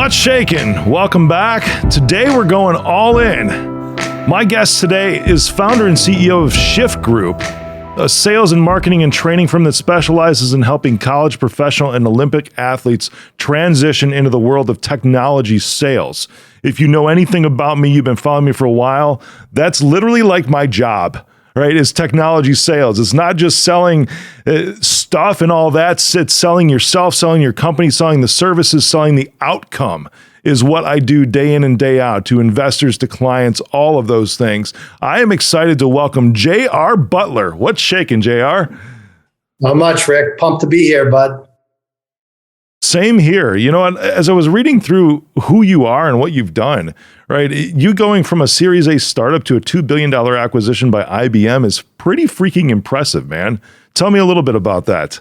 What's shaking? Welcome back. Today we're going all in. My guest today is founder and CEO of Shift Group, a sales and marketing and training firm that specializes in helping college, professional, and Olympic athletes transition into the world of technology sales. If you know anything about me, you've been following me for a while, that's literally like my job, right? Is technology sales. It's not just selling stuff and all that. It's selling yourself, selling your company, selling the services, selling the outcome is what I do day in and day out to investors, to clients, all of those things. I am excited to welcome J.R. Butler. What's shaking, J.R.? Not much, Rick. Pumped to be here, bud. Same here. You know, as I was reading through who you are and what you've done, right? You going from a Series A startup to a $2 billion acquisition by IBM is pretty freaking impressive, man. Tell me a little bit about that.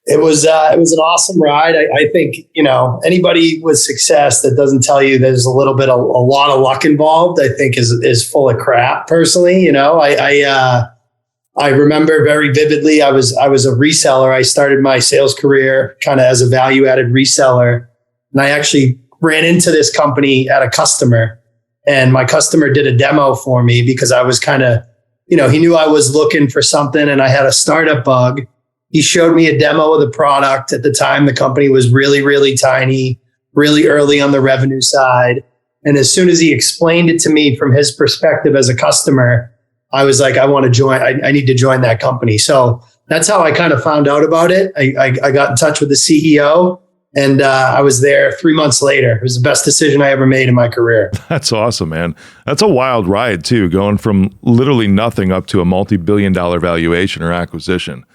It was an awesome ride. I think, you know, anybody with success that doesn't tell you there's a lot of luck involved, I think is full of crap. Personally, you know, I remember very vividly. I was a reseller. I started my sales career kind of as a value-added reseller, and I actually ran into this company at a customer, and my customer did a demo for me because I was kind of, you know, he knew I was looking for something, and I had a startup bug. He showed me a demo of the product. At the time, the company was really, really tiny, really early on the revenue side. And as soon as he explained it to me from his perspective as a customer, I was like, I want to join. I need to join that company. So that's how I kind of found out about it. I got in touch with the CEO, and I was there 3 months later. It was the best decision I ever made in my career. That's awesome, man. That's a wild ride too, going from literally nothing up to a multi-billion-dollar valuation or acquisition.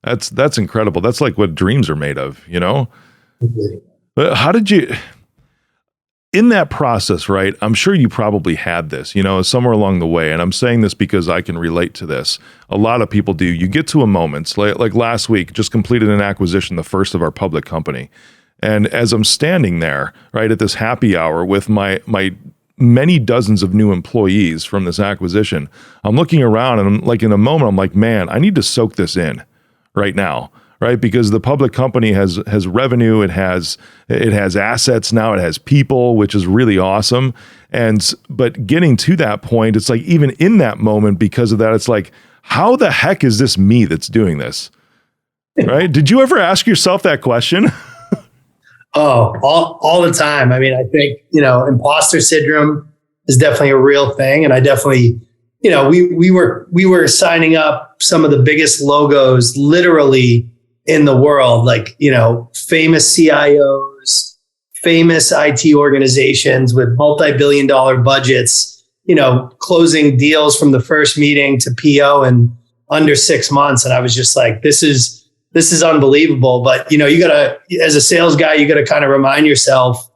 That's incredible. That's like what dreams are made of, you know? But how did you, in that process, right? I'm sure you probably had this, you know, somewhere along the way. And I'm saying this because I can relate to this. A lot of people do. You get to a moment, like last week, just completed an acquisition, the first of our public company. And as I'm standing there, right, at this happy hour with my many dozens of new employees from this acquisition, I'm looking around and I'm like, in a moment, I'm like, man, I need to soak this in right now, right? Because the public company has revenue, it has assets now, it has people, which is really awesome. But getting to that point, it's like even in that moment, because of that, it's like, how the heck is this me that's doing this? Right? Did you ever ask yourself that question? Oh, all the time. I mean, I think, you know, imposter syndrome is definitely a real thing. And I definitely, you know, we were signing up some of the biggest logos literally in the world, like, you know, famous CIOs, famous IT organizations with multi-billion-dollar budgets, you know, closing deals from the first meeting to PO in under 6 months. And I was just like, this is unbelievable. But, you know, you gotta, as a sales guy, you gotta kind of remind yourself,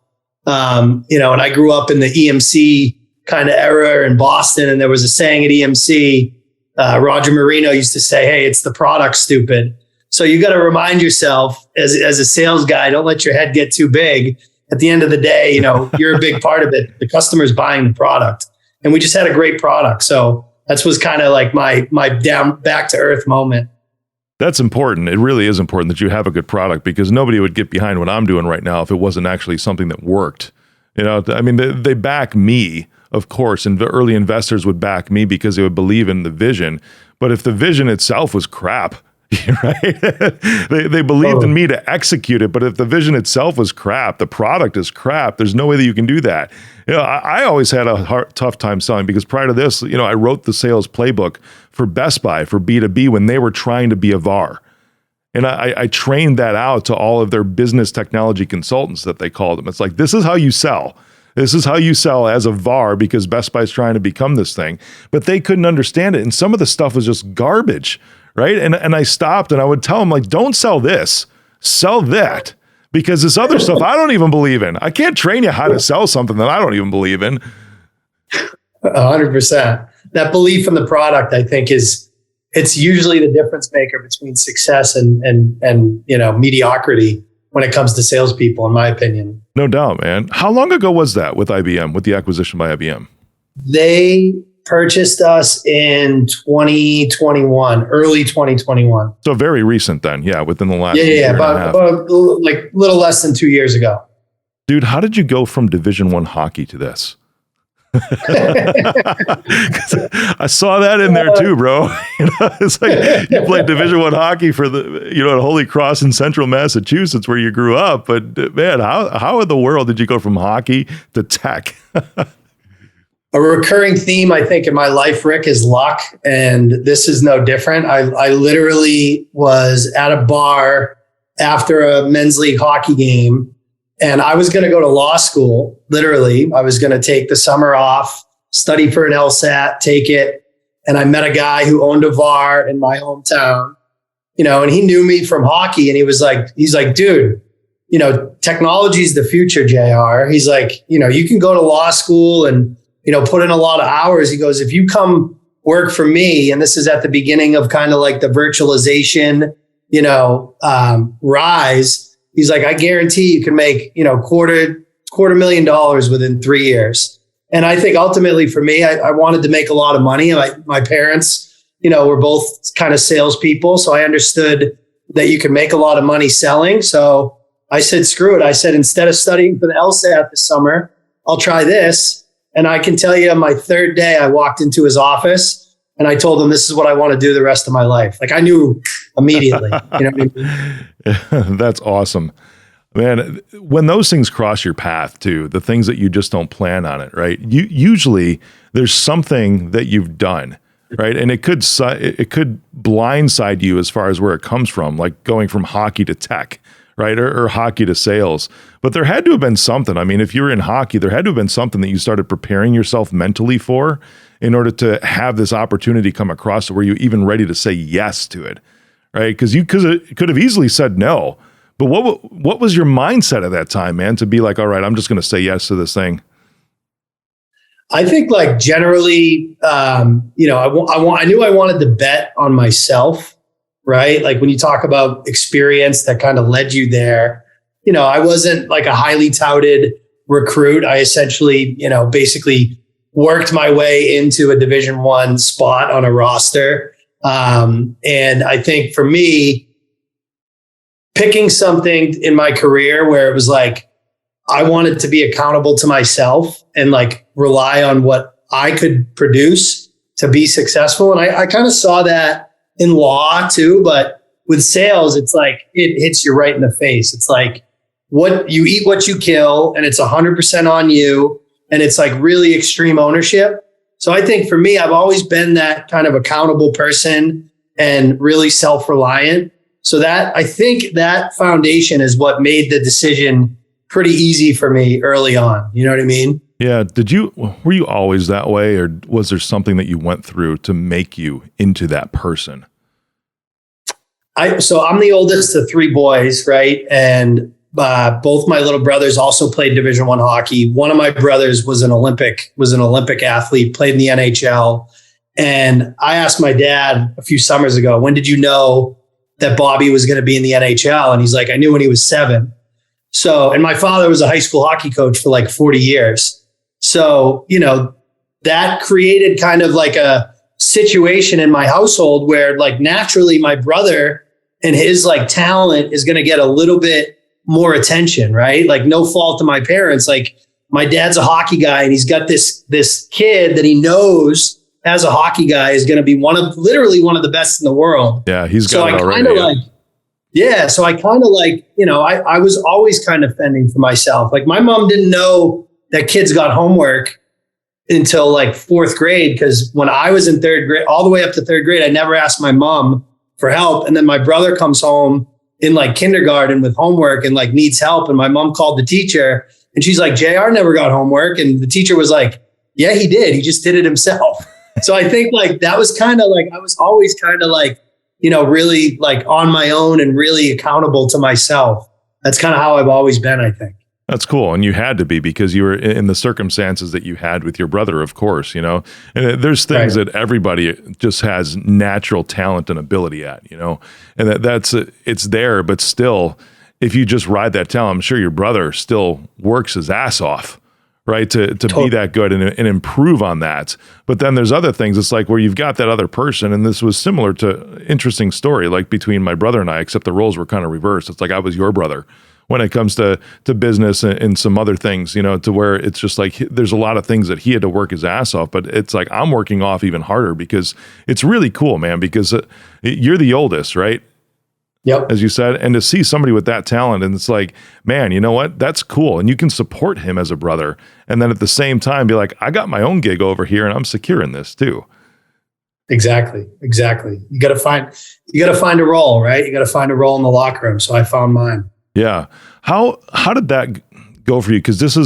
you know, and I grew up in the EMC kind of era in Boston. And there was a saying at EMC, Roger Marino used to say, hey, it's the product, stupid. So you got to remind yourself as a sales guy, don't let your head get too big. At the end of the day, you know, you're a big part of it. The customer's buying the product, and we just had a great product. So that was kind of like my down back to earth moment. That's important. It really is important that you have a good product, because nobody would get behind what I'm doing right now if it wasn't actually something that worked. You know, I mean, they back me, of course, and the early investors would back me because they would believe in the vision. But if the vision itself was crap, right? they believed in me to execute it. But if the vision itself was crap, the product is crap, there's no way that you can do that. You know, I always had a tough time selling, because prior to this, you know, I wrote the sales playbook for Best Buy for B2B when they were trying to be a VAR. And I trained that out to all of their business technology consultants that they called them. It's like, this is how you sell. This is how you sell as a VAR, because Best Buy's trying to become this thing. But they couldn't understand it. And some of the stuff was just garbage, right? And I stopped and I would tell them, like, don't sell this, sell that. Because this other stuff I don't even believe in. I can't train you how to sell something that I don't even believe in. 100%. That belief in the product, I think, it's usually the difference maker between success and you know, mediocrity when it comes to salespeople, in my opinion. No doubt, man. How long ago was that with IBM, with the acquisition by IBM? They purchased us in 2021, early 2021. So very recent then, yeah, within the last year about like a little less than 2 years ago. Dude, how did you go from Division I hockey to this? 'Cause I saw that in there too, bro. It's like you played Division I hockey for at Holy Cross in Central Massachusetts, where you grew up. But man, how in the world did you go from hockey to tech? A recurring theme, I think, in my life, Rick, is luck. And this is no different. I literally was at a bar after a men's league hockey game, and I was going to go to law school. Literally, I was going to take the summer off, study for an LSAT, take it. And I met a guy who owned a bar in my hometown, and he knew me from hockey. And he's like, dude, technology is the future, JR. He's like, you can go to law school and, put in a lot of hours. He goes, if you come work for me, and this is at the beginning of kind of like the virtualization, rise. He's like, I guarantee you can make, $250,000 within 3 years. And I think ultimately for me, I wanted to make a lot of money. My parents, were both kind of salespeople. So I understood that you can make a lot of money selling. So I said, screw it. I said, instead of studying for the LSAT this summer, I'll try this. And I can tell you, my third day, I walked into his office and I told him, this is what I want to do the rest of my life. Like I knew immediately. You know what I mean? That's awesome. Man, when those things cross your path too, the things that you just don't plan on it, right? Usually there's something that you've done, right? And it could blindside you as far as where it comes from, like going from hockey to tech, right? Or hockey to sales. But there had to have been something. I mean, if you're in hockey, there had to have been something that you started preparing yourself mentally for in order to have this opportunity come across where you're even ready to say yes to it, right? Because you could have easily said no. But what was your mindset at that time, man, to be like, all right, I'm just going to say yes to this thing? I think like generally, I knew I wanted to bet on myself, right? Like when you talk about experience that kind of led you there, I wasn't like a highly touted recruit. I essentially, basically worked my way into a Division I spot on a roster. And I think for me, picking something in my career where it was like, I wanted to be accountable to myself and like rely on what I could produce to be successful. And I kind of saw that in law too, but with sales, it's like, it hits you right in the face. It's like what you eat, what you kill, and it's 100% on you. And it's like really extreme ownership. So I think for me, I've always been that kind of accountable person and really self-reliant. So that I think that foundation is what made the decision pretty easy for me early on. You know what I mean? Yeah. Were you always that way, or was there something that you went through to make you into that person? So I'm the oldest of three boys, right? And both my little brothers also played Division I hockey. One of my brothers was an Olympic athlete, played in the NHL. And I asked my dad a few summers ago, when did you know that Bobby was going to be in the NHL? And he's like, I knew when he was 7. So, and my father was a high school hockey coach for like 40 years. So, that created kind of like a situation in my household where like naturally my brother and his like talent is going to get a little bit more attention, right? Like no fault to my parents. Like my dad's a hockey guy and he's got this kid that he knows as a hockey guy is going to be literally one of the best in the world. Yeah, he's got so it I already. So I kind of like, I was always kind of fending for myself. Like my mom didn't know that kids got homework until like 4th grade. Cause when I was in 3rd grade, all the way up to 3rd grade, I never asked my mom for help. And then my brother comes home in like kindergarten with homework and like needs help. And my mom called the teacher and she's like, JR never got homework. And the teacher was like, yeah, he did. He just did it himself. So I think like that was kind of like, I was always kind of like, really like on my own and really accountable to myself. That's kind of how I've always been, I think. That's cool. And you had to be because you were in the circumstances that you had with your brother, of course, and there's things that everybody just has natural talent and ability at, and it's there, but still, if you just ride that talent, I'm sure your brother still works his ass off, right? To be that good and improve on that. But then there's other things. It's like where you've got that other person. And this was similar to interesting story, like between my brother and I, except the roles were kind of reversed. It's like I was your brother when it comes to business and some other things, you know, to where it's just like there's a lot of things that he had to work his ass off, but it's like I'm working off even harder because it's really cool, man, because you're the oldest, right? Yep. As you said, and to see somebody with that talent, and it's like, man, you know what? That's cool. And you can support him as a brother. And then at the same time, be like, I got my own gig over here and I'm secure in this too. Exactly. You got to find a role, right? You got to find a role in the locker room. So I found mine. Yeah. How did that go for you? Because this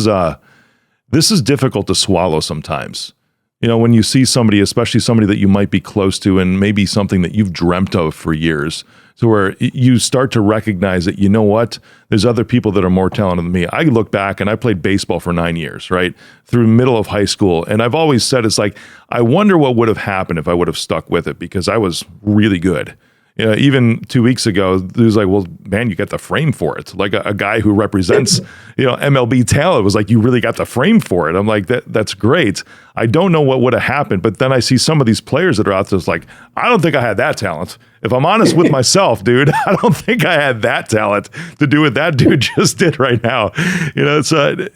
is difficult to swallow sometimes. You know, when you see somebody, especially somebody that you might be close to and maybe something that you've dreamt of for years, to where you start to recognize that, you know what, there's other people that are more talented than me. I look back and I played baseball for 9 years, right? Through middle of high school. And I've always said, it's like, I wonder what would have happened if I would have stuck with it because I was really good. You know, even 2 weeks ago, it was like, well, man, you got the frame for it. Like a guy who represents, you know, MLB talent was like, you really got the frame for it. I'm like, that's great. I don't know what would have happened. But then I see some of these players that are out there, it's like, I don't think I had that talent. If I'm honest with myself, dude, I don't think I had that talent to do what that dude just did right now. You know,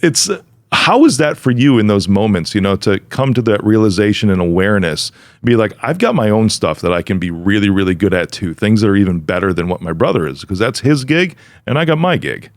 it's how is that for you in those moments, you know, to come to that realization and awareness, be like, I've got my own stuff that I can be really, really good at too. Things that are even better than what my brother is, because that's his gig and I got my gig.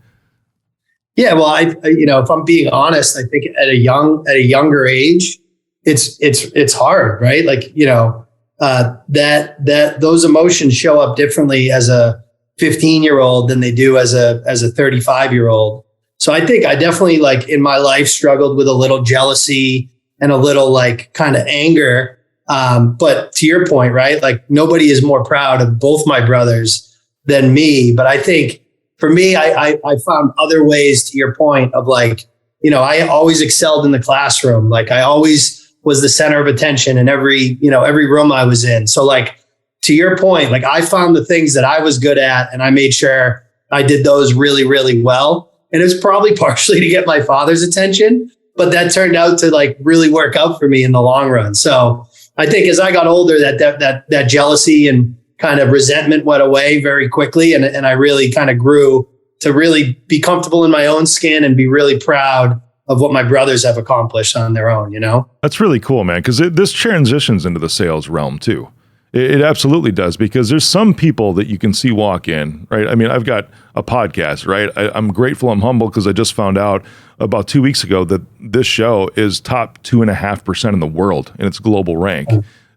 Yeah. Well, if I'm being honest, I think at a younger age, it's hard, right? Like, you know, that those emotions show up differently as a 15-year-old than they do as a 35-year-old. So I think I definitely, like, in my life struggled with a little jealousy and a little like kind of anger. But to your point, right? Like nobody is more proud of both my brothers than me. But I think for me, I found other ways, to your point, of like, you know, I always excelled in the classroom. Like I always was the center of attention in every room I was in. So like, to your point, like I found the things that I was good at and I made sure I did those really, really well. And it's probably partially to get my father's attention, but that turned out to like really work out for me in the long run. So I think as I got older, that jealousy and kind of resentment went away very quickly. And I really kind of grew to really be comfortable in my own skin and be really proud of what my brothers have accomplished on their own, you know? That's really cool, man, because this transitions into the sales realm too. It absolutely does, because there's some people that you can see walk in, right? I mean, I've got a podcast, right? I'm grateful, I'm humble, because I just found out about 2 weeks ago that this show is top 2.5% in the world in its global rank,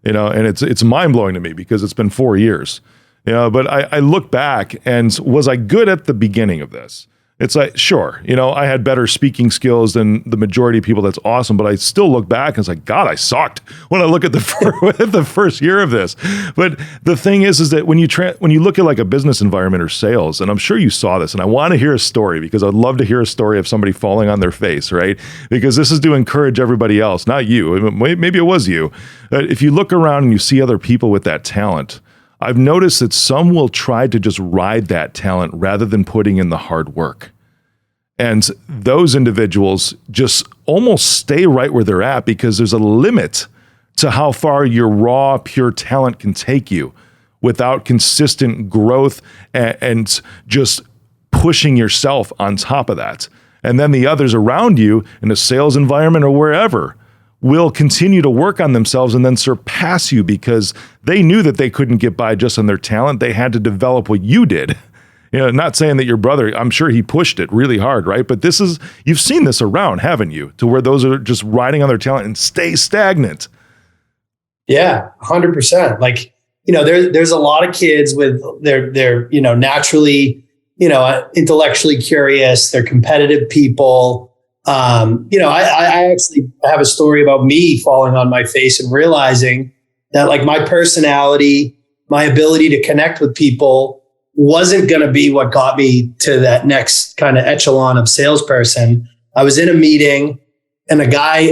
you know, and it's mind blowing to me because it's been 4 years, you know, but I look back and was I good at the beginning of this? It's like, sure, you know, I had better speaking skills than the majority of people. That's awesome. But I still look back and it's like, God, I sucked when I look at the first year of this. But the thing is that when you look at like a business environment or sales, and I'm sure you saw this, and I want to hear a story because I'd love to hear a story of somebody falling on their face, right? Because this is to encourage everybody else, not you. Maybe it was you. If you look around and you see other people with that talent, I've noticed that some will try to just ride that talent rather than putting in the hard work. And those individuals just almost stay right where they're at because there's a limit to how far your raw, pure talent can take you without consistent growth and just pushing yourself on top of that. And then the others around you in a sales environment or wherever will continue to work on themselves and then surpass you because they knew that they couldn't get by just on their talent. They had to develop what you did. You know, not saying that your brother, I'm sure he pushed it really hard, right? But you've seen this around, haven't you? To where those are just riding on their talent and stay stagnant. Yeah, 100%. Like, you know, there's a lot of kids with they're, you know, naturally, you know, intellectually curious. They're competitive people. You know, I actually have a story about me falling on my face and realizing that like my personality, my ability to connect with people wasn't going to be what got me to that next kind of echelon of salesperson. I was in a meeting and a guy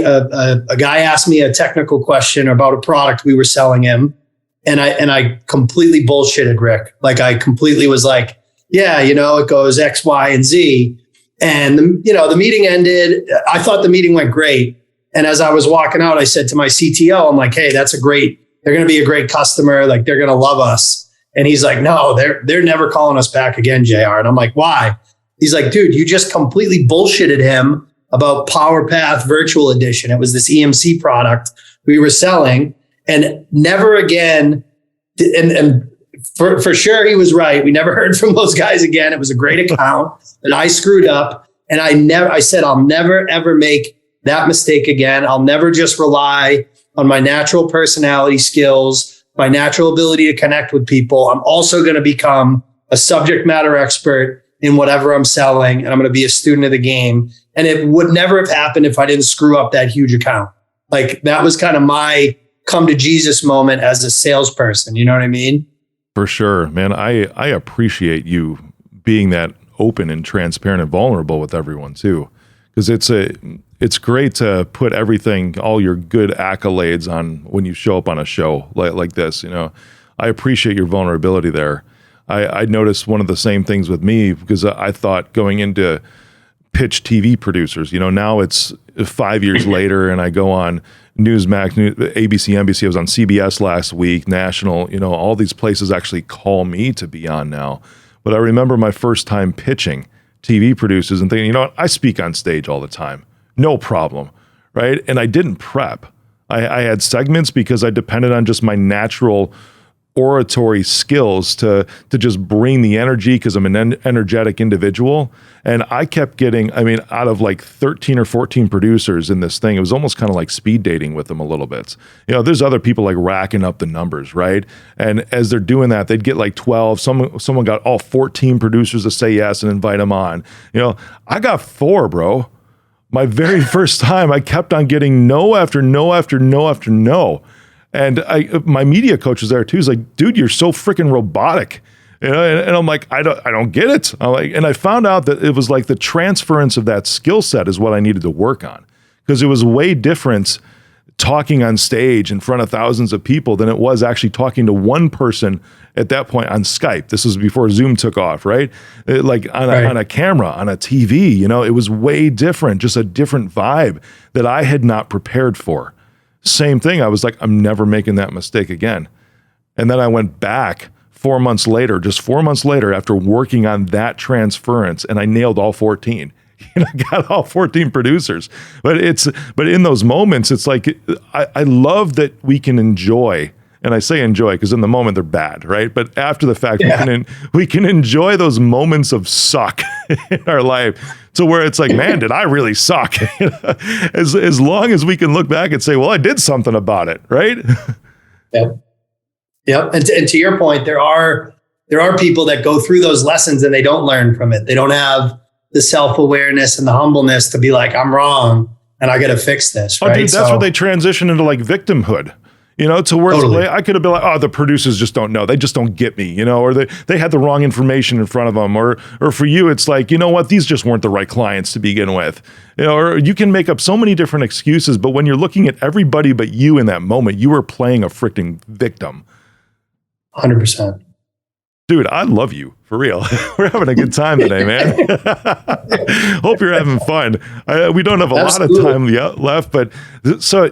asked me a technical question about a product we were selling him. And I completely bullshitted Rick. Like I completely was like, yeah, you know, it goes X, Y, and Z. And, the meeting ended. I thought the meeting went great. And as I was walking out, I said to my CTO, I'm like, hey, they're going to be a great customer. Like they're going to love us. And he's like, no, they're never calling us back again, JR. And I'm like, why? He's like, dude, you just completely bullshitted him about PowerPath Virtual Edition. It was this EMC product we were selling, and never again. And for sure, he was right. We never heard from those guys again. It was a great account, and I screwed up. And I said, I'll never, ever make that mistake again. I'll never just rely on my natural personality skills, my natural ability to connect with people. I'm also going to become a subject matter expert in whatever I'm selling, and I'm going to be a student of the game. And it would never have happened if I didn't screw up that huge account. Like, that was kind of my come to Jesus moment as a salesperson. You know what I mean? For sure, man. I appreciate you being that open and transparent and vulnerable with everyone too, because it's great to put everything, all your good accolades on when you show up on a show like this. You know, I appreciate your vulnerability there. I noticed one of the same things with me, because I thought going into pitch TV producers, you know, now it's 5 years later and I go on Newsmax, ABC, NBC. I was on CBS last week, national, you know, all these places actually call me to be on now. But I remember my first time pitching TV producers and thinking, you know what, I speak on stage all the time. No problem, right? And I didn't prep. I had segments because I depended on just my natural oratory skills to just bring the energy, because I'm an energetic individual. And I kept getting, I mean, out of like 13 or 14 producers in this thing, it was almost kind of like speed dating with them a little bit. You know, there's other people like racking up the numbers, right? And as they're doing that, they'd get like 12. Someone got all 14 producers to say yes and invite them on. You know, I got 4, bro. My very first time, I kept on getting no after no after no after no. And my media coach was there too. He's like, dude, you're so freaking robotic. You know, and I'm like, I don't get it. I'm like, and I found out that it was like the transference of that skill set is what I needed to work on, because it was way different talking on stage in front of thousands of people than it was actually talking to one person at that point on Skype. This was before Zoom took off, right? Like on a camera, on a TV, you know, it was way different, just a different vibe that I had not prepared for. Same thing. I was like, I'm never making that mistake again. And then I went back 4 months later, just 4 months later, after working on that transference, and I nailed all 14. And I got all 14 producers. But in those moments, it's like, I love that we can enjoy, and I say enjoy because in the moment they're bad, right? But after the fact, we can enjoy those moments of suck in our life, to where it's like, man, did I really suck? as long as we can look back and say, well, I did something about it, right? Yep. And to your point, there are people that go through those lessons and they don't learn from it. They don't have the self-awareness and the humbleness to be like, I'm wrong and I got to fix this. Right? Oh, dude, that's where they transition into like victimhood. You know, to where totally. I could have been like, oh, the producers just don't know. They just don't get me, you know, or they had the wrong information in front of them. Or for you, it's like, you know what, these just weren't the right clients to begin with. You know, or you can make up so many different excuses, but when you're looking at everybody but you in that moment, you were playing a freaking victim. 100%. Dude, I love you, for real. We're having a good time today, man. Hope you're having fun. We don't have a lot of time left, but so...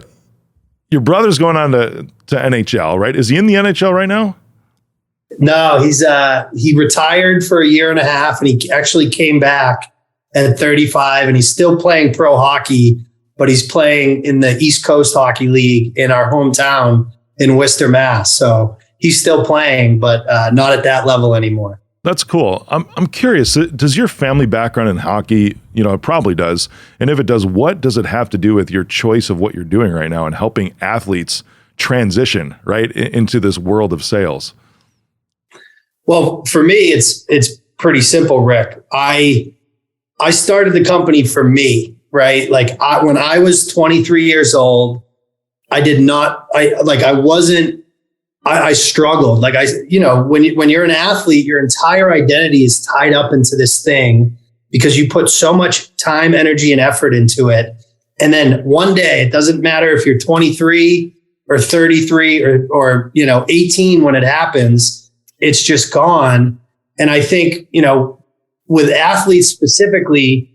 Your brother's going on to NHL, right? Is he in the NHL right now? No, he retired for a year and a half, and he actually came back at 35, and he's still playing pro hockey, but he's playing in the East Coast Hockey League in our hometown in Worcester, Mass. So he's still playing, but not at that level anymore. That's cool. I'm curious, does your family background in hockey, you know, it probably does. And if it does, what does it have to do with your choice of what you're doing right now and helping athletes transition right into this world of sales? Well, for me, it's pretty simple, Rick. I started the company for me, right? Like when I was 23 years old, I struggled. Like when you're an athlete, your entire identity is tied up into this thing because you put so much time, energy, and effort into it. And then one day, it doesn't matter if you're 23 or 33 or 18 when it happens, it's just gone. And I think, with athletes specifically,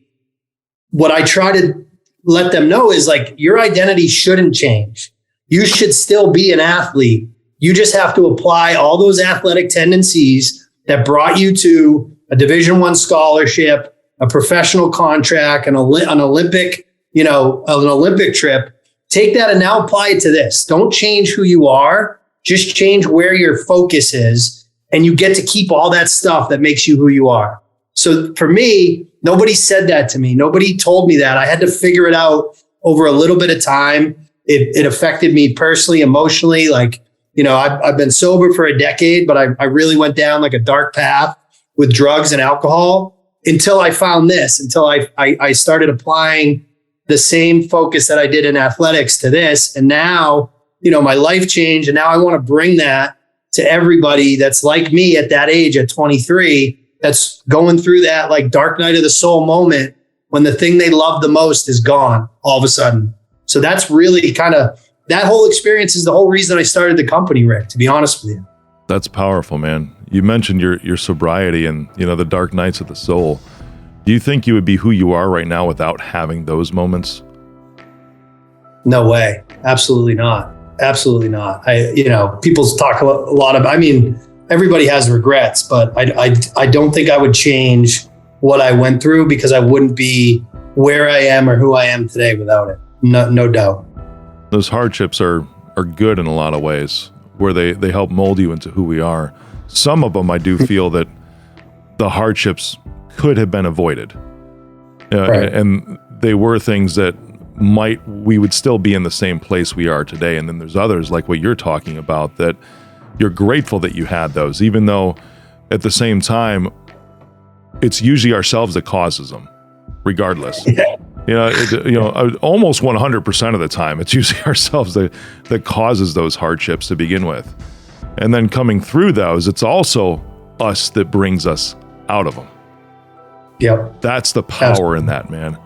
what I try to let them know is like, your identity shouldn't change. You should still be an athlete. You just have to apply all those athletic tendencies that brought you to a Division I scholarship, a professional contract, an Olympic, an Olympic trip. Take that and now apply it to this. Don't change who you are. Just change where your focus is, and you get to keep all that stuff that makes you who you are. So for me, nobody said that to me. Nobody told me that. I had to figure it out over a little bit of time. It affected me personally, emotionally. Like, I've been sober for a decade, but I really went down like a dark path with drugs and alcohol until I found this, until I started applying the same focus that I did in athletics to this. And now, my life changed. And now I want to bring that to everybody that's like me at that age, at 23, that's going through that like dark night of the soul moment when the thing they love the most is gone all of a sudden. So that's really kind of, that whole experience is the whole reason I started the company, Rick, to be honest with you. That's powerful, man. You mentioned your sobriety and, the dark nights of the soul. Do you think you would be who you are right now without having those moments? No way. Absolutely not. Absolutely not. People talk a lot about, everybody has regrets, but I don't think I would change what I went through because I wouldn't be where I am or who I am today without it. No doubt. Those hardships are good in a lot of ways, where they help mold you into who we are. Some of them, I do feel that the hardships could have been avoided. Right. And they were things that we would still be in the same place we are today. And then there's others like what you're talking about that you're grateful that you had those, even though at the same time, it's usually ourselves that causes them, regardless. Yeah. Almost 100% of the time, it's usually ourselves that causes those hardships to begin with. And then coming through those, it's also us that brings us out of them. Yep. That's the power in that, man.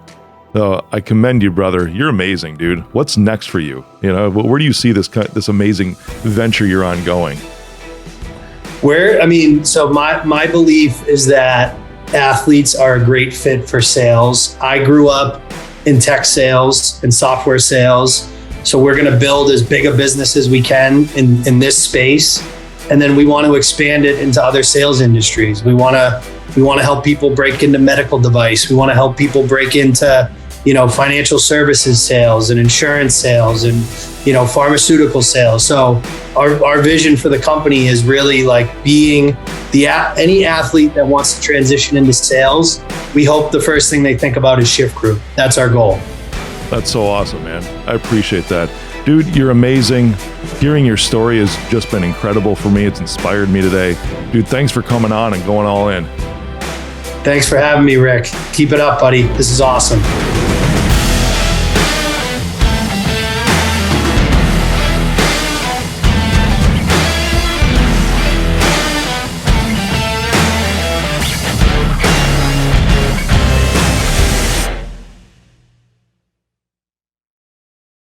I commend you, brother. You're amazing, dude. What's next for you? Where do you see this amazing venture you're on going? So my belief is that athletes are a great fit for sales. I grew up in tech sales and software sales. So we're going to build as big a business as we can in this space. And then we want to expand it into other sales industries. We want to help people break into medical device. We want to help people break into, financial services sales and insurance sales and, pharmaceutical sales. So our vision for the company is really like being any athlete that wants to transition into sales. We hope the first thing they think about is Shift Group. That's our goal. That's so awesome, man. I appreciate that. Dude, you're amazing. Hearing your story has just been incredible for me. It's inspired me today. Dude, thanks for coming on and going all in. Thanks for having me, Rick. Keep it up, buddy. This is awesome.